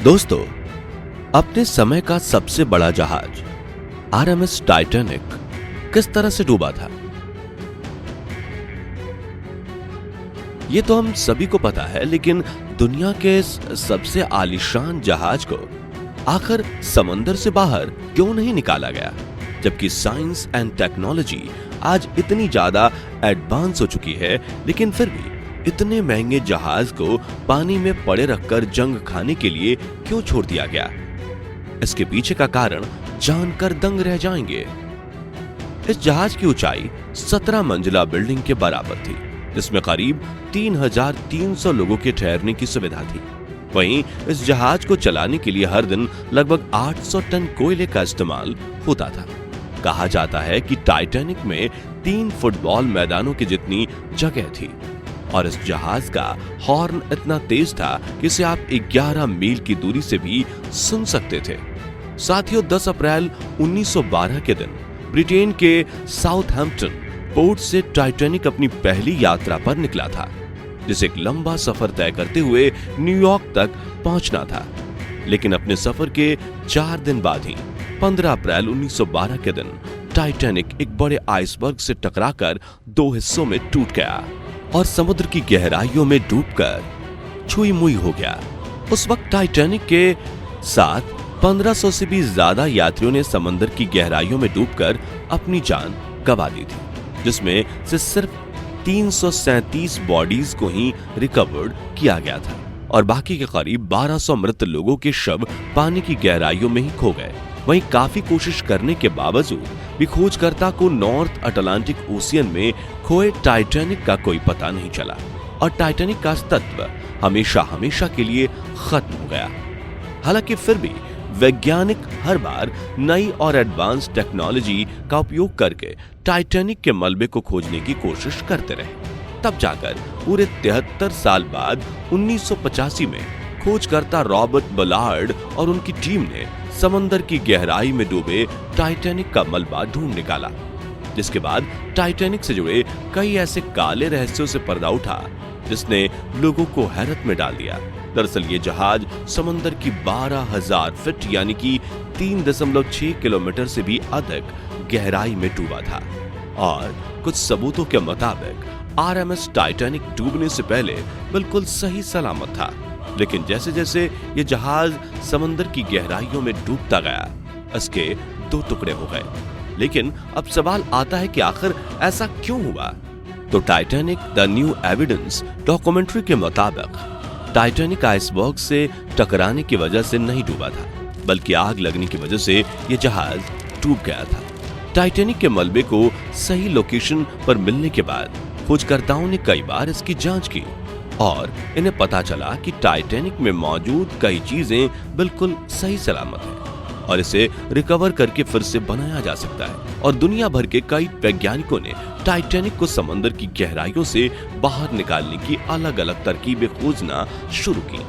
दोस्तों, अपने समय का सबसे बड़ा जहाज आरएमएस टाइटैनिक किस तरह से डूबा था, ये तो हम सभी को पता है। लेकिन दुनिया के सबसे आलीशान जहाज को आखिर समंदर से बाहर क्यों नहीं निकाला गया, जबकि साइंस एंड टेक्नोलॉजी आज इतनी ज्यादा एडवांस हो चुकी है, लेकिन फिर भी इतने महंगे जहाज को पानी में पड़े रखकर जंग खाने के लिए क्यों छोड़ दिया गया? इसके पीछे का कारण जानकर दंग रह जाएंगे। इस जहाज की ऊंचाई 17 मंजिला बिल्डिंग के बराबर थी, जिसमें करीब 3,300 लोगों के ठहरने की सुविधा थी। वहीं इस जहाज को चलाने के लिए हर दिन लगभग 800 टन कोयले का इस्तेमाल होता था। कहा जाता है कि टाइटैनिक में 3 फुटबॉल मैदानों की जितनी जगह थी और इस जहाज का हॉर्न इतना तेज था कि इसे आप 11 मील की दूरी से भी सुन सकते थे। साथियों, 10 अप्रैल 1912 के दिन ब्रिटेन के साउथहैम्पटन पोर्ट से टाइटैनिक अपनी पहली यात्रा पर निकला था, जिसे एक लंबा सफर तय करते हुए न्यूयॉर्क तक पहुंचना था। लेकिन अपने सफर के 4 दिन बाद ही 15 अप्रैल 1912 के दिन टाइटैनिक एक बड़े आइसबर्ग से टकराकर 2 हिस्सों में टूट गया और समुद्र की गहराइयों में डूबकर छुई मुई हो गया। उस वक्त टाइटैनिक के साथ 1500 से भी ज्यादा यात्रियों ने समंदर की गहराइयों में डूबकर अपनी जान गंवा दी थी, जिसमें से सिर्फ 337 बॉडीज को ही रिकवर्ड किया गया था और बाकी के करीब 1200 मृत लोगों के शव पानी की गहराइयों में ही खो गए। वहीं काफी कोशिश करने के बावजूद भी खोजकर्ता को नॉर्थ अटलांटिक ओशियन में खोए टाइटैनिक का कोई पता नहीं चला और टाइटैनिक का अस्तित्व हमेशा हमेशा के लिए खत्म हो गया। हालांकि फिर भी वैज्ञानिक हर बार नई और एडवांस टेक्नोलॉजी का उपयोग करके टाइटैनिक के मलबे को खोजने की कोशिश करते रहे। तब जाकर पूरे 73 साल बाद 1985 में खोजकर्ता रॉबर्ट बलार्ड और उनकी टीम ने समंदर की गहराई में डूबे टाइटैनिक का मलबा ढूंढ निकाला, जिसके बाद टाइटैनिक से जुड़े कई ऐसे काले रहस्यों से पर्दा उठा जिसने लोगों को हैरत में डाल दिया। दरअसल ये जहाज समंदर की 12,000 फीट यानी कि 3.6 किलोमीटर से भी अधिक गहराई में डूबा था और कुछ सबूतों के मुताबिक आरएमएस टाइटैनिक डूबने से पहले बिल्कुल सही सलामत था। लेकिन जैसे जैसे ये जहाज समंदर की गहराइयों में डूबता गया, इसके 2 टुकड़े हो गए। लेकिन अब सवाल आता है कि आखिर ऐसा क्यों हुआ? तो Titanic the new evidence documentary के मुताबिक टाइटैनिक आइसबर्ग से टकराने की वजह से नहीं डूबा था, बल्कि आग लगने की वजह से यह जहाज डूब गया था। टाइटैनिक के मलबे को सही लोकेशन पर मिलने के बाद खोजकर्ताओं ने कई बार इसकी जांच की और इन्हें पता चला कि टाइटैनिक में मौजूद कई चीजें बिल्कुल सही सलामत हैं और इसे रिकवर करके फिर से बनाया जा सकता है। और दुनिया भर के कई वैज्ञानिकों ने टाइटैनिक को समंदर की गहराइयों से बाहर निकालने की अलग अलग तरकीबें खोजना शुरू की,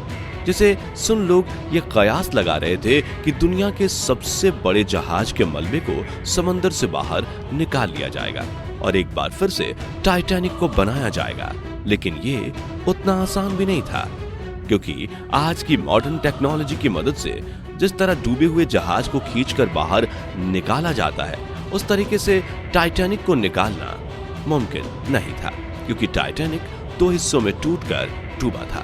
जिसे सुन लोग ये कयास लगा रहे थे कि दुनिया के सबसे बड़े जहाज के मलबे को समंदर से बाहर निकाल लिया जाएगा और एक बार फिर से टाइटैनिक को बनाया जाएगा। लेकिन ये उतना आसान भी नहीं था, क्योंकि आज की मॉडर्न टेक्नोलॉजी की मदद से जिस तरह डूबे हुए जहाज को खींचकर बाहर निकाला जाता है, उस तरीके से टाइटैनिक को निकालना मुमकिन नहीं था, क्योंकि टाइटैनिक 2 हिस्सों में टूटकर डूबा था।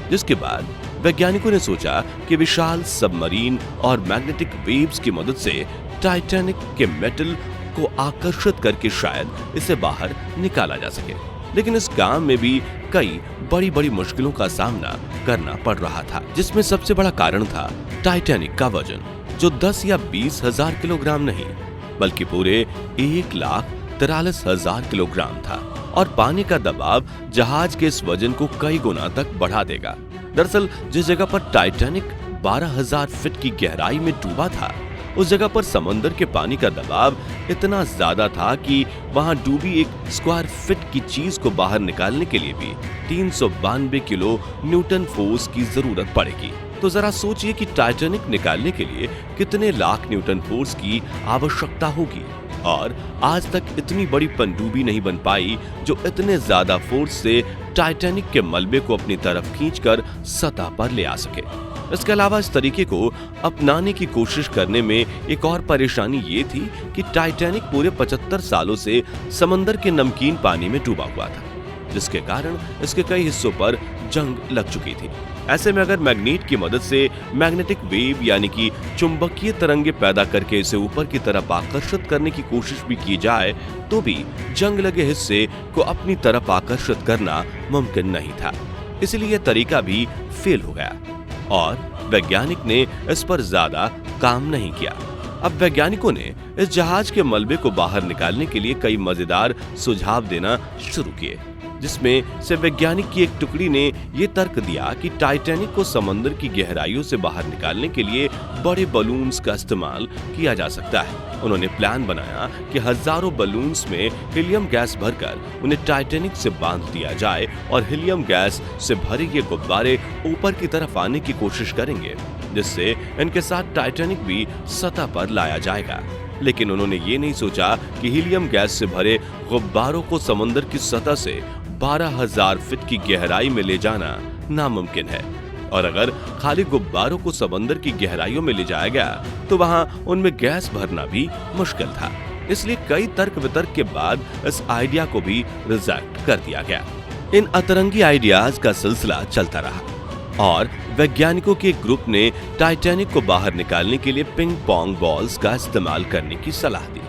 जिसके बाद वैज्ञानिकों ने सोचा कि विशाल सबमरीन और मैग्नेटिक वेव्स की मदद से टाइटैनिक के मेटल को आकर्षित करके शायद इसे बाहर निकाला जा सके। लेकिन इस काम में भी कई बड़ी बड़ी मुश्किलों का सामना करना पड़ रहा था, जिसमें सबसे बड़ा कारण था टाइटैनिक का वजन, जो 10 या 20 हजार किलोग्राम नहीं बल्कि पूरे 1,43,000 किलोग्राम था और पानी का दबाव जहाज के इस वजन को कई गुना तक बढ़ा देगा। दरअसल जिस जगह पर टाइटैनिक 12,000 फीट की गहराई में डूबा था, उस जगह पर समंदर के पानी का दबाव इतना ज्यादा था कि वहां डूबी एक स्क्वायर फीट की चीज को बाहर निकालने के लिए भी 392 किलो न्यूटन फोर्स की जरूरत पड़ेगी। तो जरा सोचिए कि टाइटैनिक निकालने के लिए कितने लाख न्यूटन फोर्स की आवश्यकता होगी और आज तक इतनी बड़ी पनडुब्बी नहीं बन पाई जो इतने ज्यादा फोर्स से टाइटैनिक के मलबे को अपनी तरफ खींचकर सतह पर ले आ सके। इसके अलावा इस तरीके को अपनाने की कोशिश करने में एक और परेशानी ये थी कि टाइटैनिक पूरे 75 सालों से समंदर के नमकीन पानी में डूबा हुआ था, जिसके कारण इसके कई हिस्सों पर जंग लग चुकी थी। ऐसे में अगर मैग्नेट की मदद से मैग्नेटिक वेव यानी कि चुंबकीय तरंगे पैदा करके इसे ऊपर की तरफ आकर्षित करने की कोशिश भी की जाए तो भी जंग लगे हिस्से को अपनी तरफ आकर्षित करना मुमकिन नहीं था। इसलिए यह तरीका भी फेल हो गया और वैज्ञानिक ने इस पर ज्यादा काम नहीं किया। अब वैज्ञानिकों ने इस जहाज के मलबे को बाहर निकालने के लिए कई मजेदार सुझाव देना शुरू किए, जिसमें से वैज्ञानिक की एक टुकड़ी ने यह तर्क दिया कि टाइटैनिक को समंदर की गहराइयों से बाहर निकालने के लिए बड़े बलून्स का इस्तेमाल किया जा सकता है। उन्होंने प्लान बनाया कि हजारों बलून्स में हीलियम गैस भरकर उन्हें टाइटैनिक से बांध दिया जाए और हीलियम गैस से भरे ये गुब्बारे ऊपर की तरफ आने की कोशिश करेंगे, जिससे इनके साथ टाइटैनिक भी सतह पर लाया जाएगा। लेकिन उन्होंने ये नहीं सोचा कि हीलियम गैस से भरे गुब्बारों को समंदर की सतह से 12,000 फीट की गहराई में ले जाना नामुमकिन है, और अगर खाली गुब्बारों को समंदर की गहराइयों में ले जाया गया तो वहां उनमें गैस भरना भी मुश्किल था। इसलिए कई तर्क वितर्क के बाद इस आइडिया को भी रिजेक्ट कर दिया गया। इन अतरंगी आइडियाज का सिलसिला चलता रहा और वैज्ञानिकों के एक ग्रुप ने टाइटैनिक को बाहर निकालने के लिए पिंग पोंग बॉल्स का इस्तेमाल करने की सलाह दी,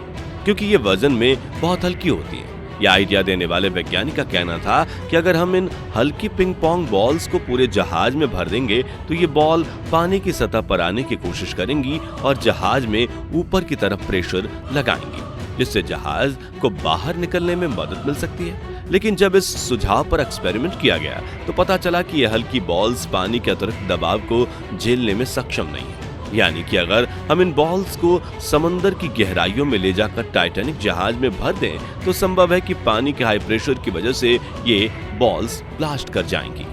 क्योंकि ये वजन में बहुत हल्की होती है। यह आइडिया देने वाले वैज्ञानिक का कहना था कि अगर हम इन हल्की पिंग पोंग बॉल्स को पूरे जहाज में भर देंगे तो ये बॉल पानी की सतह पर आने की कोशिश करेंगी और जहाज में ऊपर की तरफ प्रेशर लगाएंगी, जिससे जहाज को बाहर निकलने में मदद मिल सकती है। लेकिन जब इस सुझाव पर एक्सपेरिमेंट किया गया तो पता चला कि यह हल्की बॉल्स पानी के अतिरिक्त दबाव को झेलने में सक्षम नहीं है। यानी कि अगर हम इन बॉल्स को समंदर की गहराइयों में ले जाकर टाइटैनिक जहाज में भर दें तो संभव है कि पानी के हाई प्रेशर की वजह से ये बॉल्स ब्लास्ट कर जाएंगी।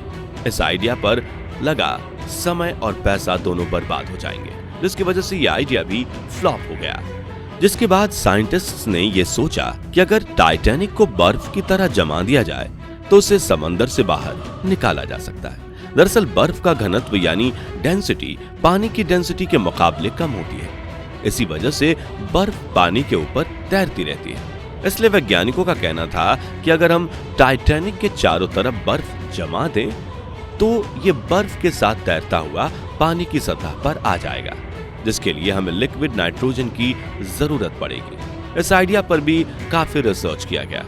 इस आइडिया पर लगा समय और पैसा दोनों बर्बाद हो जाएंगे, जिसकी वजह से यह आइडिया भी फ्लॉप हो गया। जिसके बाद साइंटिस्ट्स ने यह सोचा कि अगर टाइटैनिक को बर्फ की तरह जमा दिया जाए तो उसे समंदर से बाहर निकाला जा सकता है। दरअसल बर्फ का घनत्व यानी डेंसिटी पानी की डेंसिटी के मुकाबले कम होती है, इसी वजह से बर्फ पानी के ऊपर तैरती रहती है। इसलिए वैज्ञानिकों का कहना था कि अगर हम टाइटैनिक के चारों तरफ बर्फ जमा दें तो ये बर्फ के साथ तैरता हुआ पानी की सतह पर आ जाएगा, जिसके लिए हमें लिक्विड नाइट्रोजन की जरूरत पड़ेगी। इस आइडिया पर भी काफी रिसर्च किया गया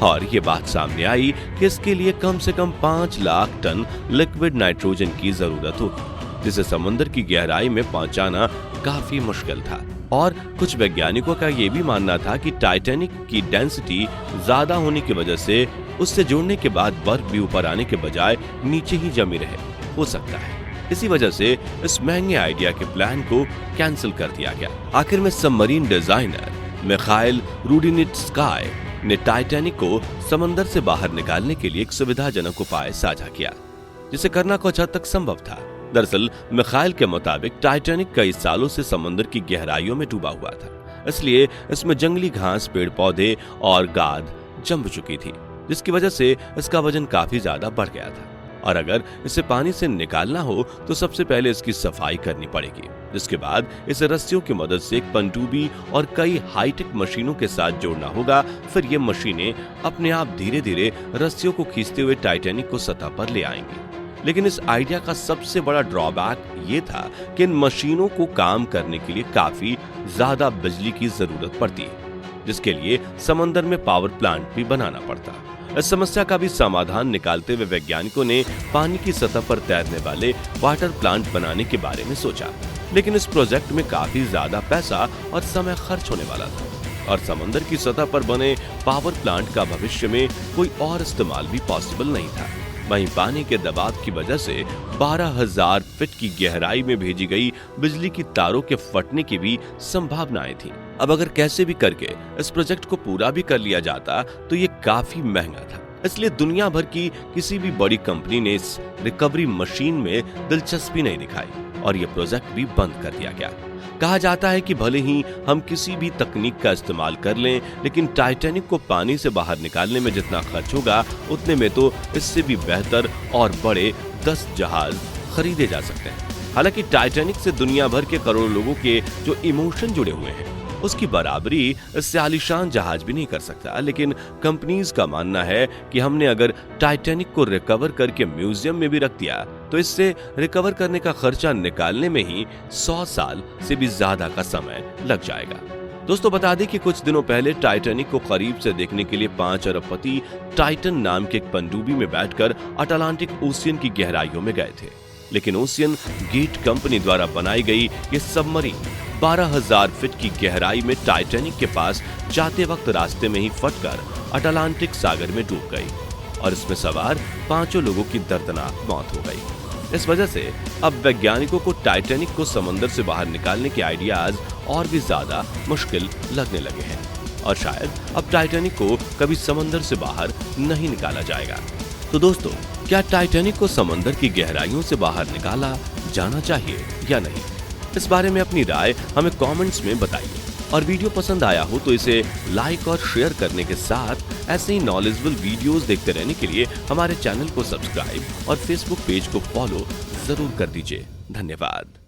और ये बात सामने आई कि इसके लिए कम से कम 5 लाख टन लिक्विड नाइट्रोजन की जरूरत होगी, जिसे समुद्र की गहराई में पहुंचाना काफी मुश्किल था। और कुछ वैज्ञानिकों का यह भी मानना था कि टाइटैनिक की डेंसिटी ज्यादा होने की वजह से उससे जुड़ने के बाद बर्फ भी ऊपर आने के बजाय नीचे ही जमी रहे हो सकता है। इसी वजह से इस महंगे आइडिया के प्लान को कैंसिल कर दिया गया। आखिर में सबमरीन डिजाइनर मिखाइल रुडिनिट्स्काय ने टाइटैनिक को समंदर से बाहर निकालने के लिए एक सुविधाजनक उपाय साझा किया, जिसे करना कुछ हद तक संभव था। दरअसल मिखाइल के मुताबिक टाइटैनिक कई सालों से समंदर की गहराइयों में डूबा हुआ था, इसलिए इसमें जंगली घास, पेड़ पौधे और गाद जम चुकी थी, जिसकी वजह से इसका वजन काफी ज्यादा बढ़ गया था। और अगर इसे पानी से निकालना हो तो सबसे पहले इसकी सफाई करनी पड़ेगी, जिसके बाद इसे रस्सियों की मदद से एक पनडुब्बी और कई हाईटेक मशीनों के साथ जोड़ना होगा। फिर ये मशीनें अपने आप धीरे धीरे रस्सियों को खींचते हुए टाइटैनिक को सतह पर ले आएंगी। लेकिन इस आइडिया का सबसे बड़ा ड्रॉबैक ये था कि इन मशीनों को काम करने के लिए काफी ज्यादा बिजली की जरूरत पड़ती है, जिसके लिए समंदर में पावर प्लांट भी बनाना पड़ता। इस समस्या का भी समाधान निकालते हुए वैज्ञानिकों ने पानी की सतह पर तैरने वाले वाटर प्लांट बनाने के बारे में सोचा, लेकिन इस प्रोजेक्ट में काफी ज्यादा पैसा और समय खर्च होने वाला था और समंदर की सतह पर बने पावर प्लांट का भविष्य में कोई और इस्तेमाल भी पॉसिबल नहीं था। वहीं पानी के दबाव की वजह से 12,000 फीट की गहराई में भेजी गई बिजली की तारों के फटने की भी संभावनाएं थी। अब अगर कैसे भी करके इस प्रोजेक्ट को पूरा भी कर लिया जाता तो ये काफी महंगा था, इसलिए दुनिया भर की किसी भी बड़ी कंपनी ने इस रिकवरी मशीन में दिलचस्पी नहीं दिखाई और ये प्रोजेक्ट भी बंद कर दिया गया। कहा जाता है कि भले ही हम किसी भी तकनीक का इस्तेमाल कर लें, लेकिन टाइटैनिक को पानी से बाहर निकालने में जितना खर्च होगा उतने में तो इससे भी बेहतर और बड़े 10 जहाज खरीदे जा सकते हैं। हालांकि टाइटैनिक से दुनिया भर के करोड़ों लोगों के जो इमोशन जुड़े हुए हैं उसकी बराबरी इससे आलीशान जहाज भी नहीं कर सकता। लेकिन कंपनीज का मानना है कि हमने अगर टाइटैनिक को रिकवर करके म्यूजियम में भी रख दिया तो इससे रिकवर करने का खर्चा निकालने में ही 100 साल से भी ज्यादा का समय लग जाएगा। दोस्तों बता दें कि कुछ दिनों पहले टाइटैनिक को करीब से देखने के लिए 5 अरबपति टाइटन नाम के एक पनडुब्बी में बैठकर अटलांटिक ओशियन की गहराइयों में गए थे। लेकिन ओशियन गेट कंपनी द्वारा बनाई गई ये सबमरीन 12,000 फीट की गहराई में टाइटैनिक के पास जाते वक्त रास्ते में ही फटकर अटलांटिक सागर में डूब गई और इसमें सवार 5 लोगों की दर्दनाक मौत हो गई। इस वजह से अब वैज्ञानिकों को टाइटैनिक को समंदर से बाहर निकालने के आइडियाज और भी ज्यादा मुश्किल लगने लगे हैं और शायद अब टाइटैनिक को कभी समंदर से बाहर नहीं निकाला जाएगा। तो दोस्तों, क्या टाइटैनिक को समंदर की गहराइयों से बाहर निकाला जाना चाहिए या नहीं? इस बारे में अपनी राय हमें कमेंट्स में बताइए और वीडियो पसंद आया हो तो इसे लाइक और शेयर करने के साथ ऐसे ही नॉलेजेबल वीडियोस देखते रहने के लिए हमारे चैनल को सब्सक्राइब और फेसबुक पेज को फॉलो जरूर कर दीजिए। धन्यवाद।